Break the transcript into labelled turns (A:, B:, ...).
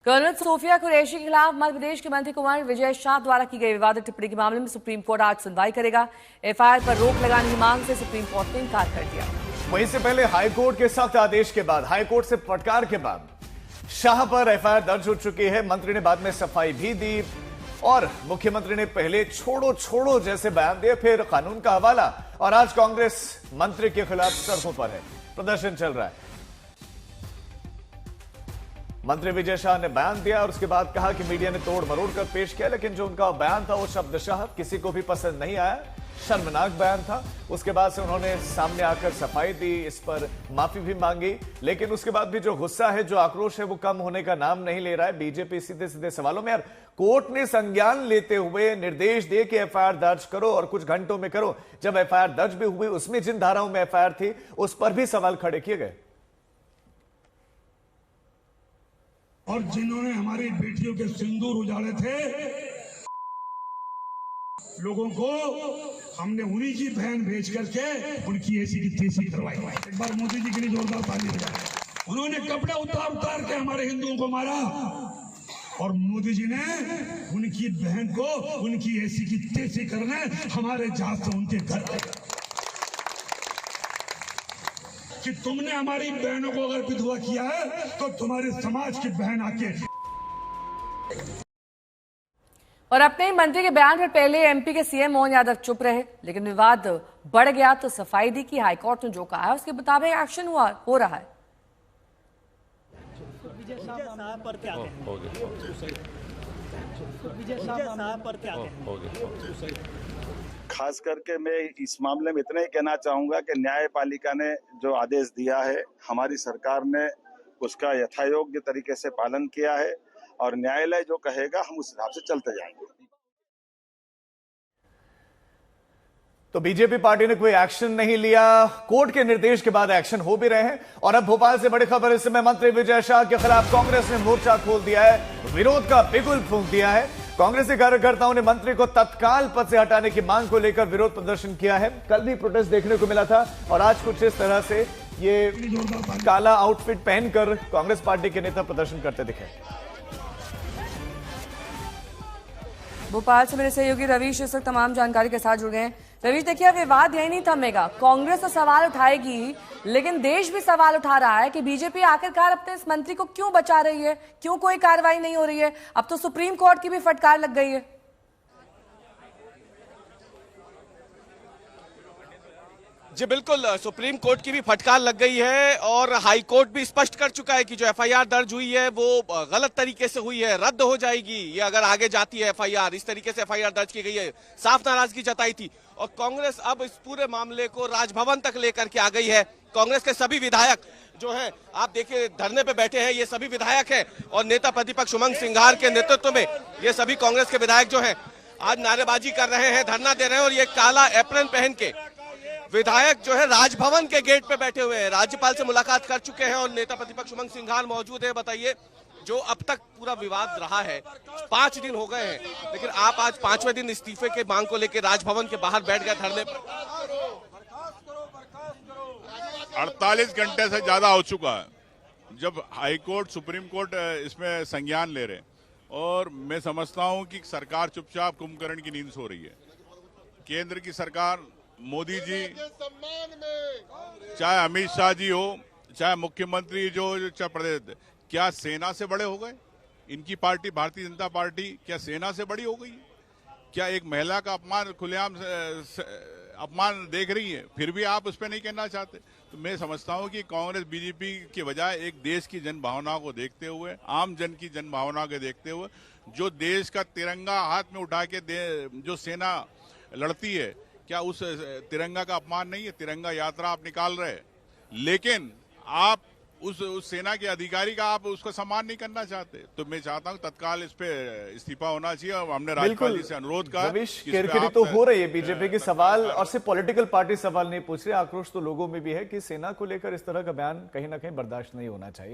A: Colonel Sophia Qureshi के खिलाफ मध्य प्रदेश के मंत्री कुंवर विजय शाह द्वारा की गई विवादित टिप्पणी के मामले में सुप्रीम कोर्ट आज सुनवाई करेगा। एफआईआर पर रोक लगाने की मांग से सुप्रीम कोर्ट ने इनकार कर दिया।
B: वहीं से पहले हाईकोर्ट के सख्त आदेश के बाद, हाईकोर्ट से फटकार के बाद शाह पर एफआईआर दर्ज हो चुकी है। मंत्री ने बाद में सफाई भी दी और मुख्यमंत्री ने पहले छोड़ो छोड़ो जैसे बयान दिए, फिर कानून का हवाला, और आज कांग्रेस मंत्री के खिलाफ सड़कों पर है, प्रदर्शन चल रहा है। मंत्री विजय शाह ने बयान दिया और उसके बाद कहा कि मीडिया ने तोड़ मरोड़ कर पेश किया, लेकिन जो उनका बयान था वो शब्दशः किसी को भी पसंद नहीं आया, शर्मनाक बयान था। उसके बाद से उन्होंने सामने आकर सफाई दी, इस पर माफी भी मांगी, लेकिन उसके बाद भी जो गुस्सा है, जो आक्रोश है, वो कम होने का नाम नहीं ले रहा है। बीजेपी सीधे सीधे सवालों में, यार कोर्ट ने संज्ञान लेते हुए निर्देश दिए कि एफआईआर दर्ज करो और कुछ घंटों में करो। जब एफआईआर दर्ज भी हुई, उसमें जिन धाराओं में एफआईआर थी उस पर भी सवाल खड़े किए गए।
C: और जिन्होंने हमारी बेटियों के सिंदूर उजाड़े थे, लोगों को हमने उन्हीं की बहन भेज करके उनकी ऐसी की तैसी करवाई। एक बार मोदी जी के लिए जोरदार ताली बजाएं। उन्होंने कपड़े उतार उतार के हमारे हिंदुओं को मारा और मोदी जी ने उनकी बहन को उनकी ऐसी की तैसी करने हमारे जहाज से उनके घर आए कि तुमने हमारी बहनों को अगर विधवा किया है तो तुम्हारे समाज की बहन आके।
A: और अपने ही मंत्री के बयान पर पहले एमपी के सीएम मोहन यादव चुप रहे, लेकिन विवाद बढ़ गया तो सफाई दी कि हाईकोर्ट ने जो कहा है उसके मुताबिक एक्शन हो रहा है।
D: खास करके मैं इस मामले में इतना ही कहना चाहूंगा कि न्यायपालिका ने जो आदेश दिया है, हमारी सरकार ने उसका यथायोग्य तरीके से पालन किया है और न्यायालय जो कहेगा हम उस हिसाब से चलते जाएंगे।
B: तो बीजेपी पार्टी ने कोई एक्शन नहीं लिया, कोर्ट के निर्देश के बाद एक्शन हो भी रहे हैं। और अब भोपाल से बड़ी खबर, इस समय मंत्री विजय शाह के खिलाफ कांग्रेस ने मोर्चा खोल दिया है, विरोध का बिगुल फूंक दिया है। कांग्रेसी कार्यकर्ताओं ने मंत्री को तत्काल पद से हटाने की मांग को लेकर विरोध प्रदर्शन किया है। कल भी प्रोटेस्ट देखने को मिला था और आज कुछ इस तरह से ये काला आउटफिट पहनकर कांग्रेस पार्टी के नेता प्रदर्शन करते दिखे।
A: भोपाल से मेरे सहयोगी रवीश इस वक्त तमाम जानकारी के साथ जुड़ गए हैं। रवीश, देखिए विवाद यही नहीं थमेगा, कांग्रेस तो सवाल उठाएगी, लेकिन देश भी सवाल उठा रहा है कि बीजेपी आखिरकार अपने इस मंत्री को क्यों बचा रही है, क्यों कोई कार्रवाई नहीं हो रही है। अब तो सुप्रीम कोर्ट की भी फटकार लग गई है।
E: जी बिल्कुल, सुप्रीम कोर्ट की भी फटकार लग गई है और हाई कोर्ट भी स्पष्ट कर चुका है कि जो एफआईआर दर्ज हुई है वो गलत तरीके से हुई है, रद्द हो जाएगी ये अगर आगे जाती है एफआईआर। इस तरीके से एफआईआर दर्ज की गई है, साफ नाराजगी जताई थी और कांग्रेस अब इस पूरे मामले को राजभवन तक लेकर के आ गई है। कांग्रेस के सभी विधायक जो है, आप देखिए धरने पे बैठे हैं, ये सभी विधायक हैं और नेता प्रतिपक्ष उमंग सिंघार के नेतृत्व में ये सभी कांग्रेस के विधायक जो है आज नारेबाजी कर रहे हैं, धरना दे रहे हैं और ये काला एप्रन पहन के विधायक जो है राजभवन के गेट पे बैठे हुए हैं। राज्यपाल से मुलाकात कर चुके हैं और नेता प्रतिपक्ष उमंग सिंघार मौजूद है। बताइए, जो अब तक पूरा विवाद रहा है, 5 दिन हो गए हैं, लेकिन आप आज 5वें दिन इस्तीफे के मांग को लेकर राजभवन के बाहर बैठ गए धरने पर।
F: 48 घंटे से ज्यादा हो चुका है जब हाईकोर्ट सुप्रीम कोर्ट इसमें संज्ञान ले रहे, और मैं समझता हूं कि सरकार चुपचाप कुंभकर्ण की नींद सो रही है। केंद्र की सरकार, मोदी जी, चाहे अमित शाह जी हो, चाहे मुख्यमंत्री जो चाहे प्रदेश, क्या सेना से बड़े हो गए? इनकी पार्टी भारतीय जनता पार्टी क्या सेना से बड़ी हो गई? क्या एक महिला का अपमान, खुलेआम अपमान देख रही है, फिर भी आप उस पर नहीं कहना चाहते? तो मैं समझता हूं कि कांग्रेस बीजेपी के बजाय एक देश की जन भावनाओं को देखते हुए, आम जन की जन भावनाओं को देखते हुए, जो देश का तिरंगा हाथ में उठा के जो सेना लड़ती है, क्या उस तिरंगा का अपमान नहीं है? तिरंगा यात्रा आप निकाल रहे हैं, लेकिन आप उस सेना के अधिकारी का आप उसका सम्मान नहीं करना चाहते। तो मैं चाहता हूं तत्काल इस पे इस्तीफा होना चाहिए और हमने राज्यपाल जी से अनुरोध कहा।
B: किरकिरी तो हो रही है बीजेपी की, सवाल और सिर्फ पॉलिटिकल पार्टी सवाल नहीं पूछ रही, आक्रोश तो लोगों में भी है कि सेना को लेकर इस तरह का बयान कहीं ना कहीं बर्दाश्त नहीं होना चाहिए।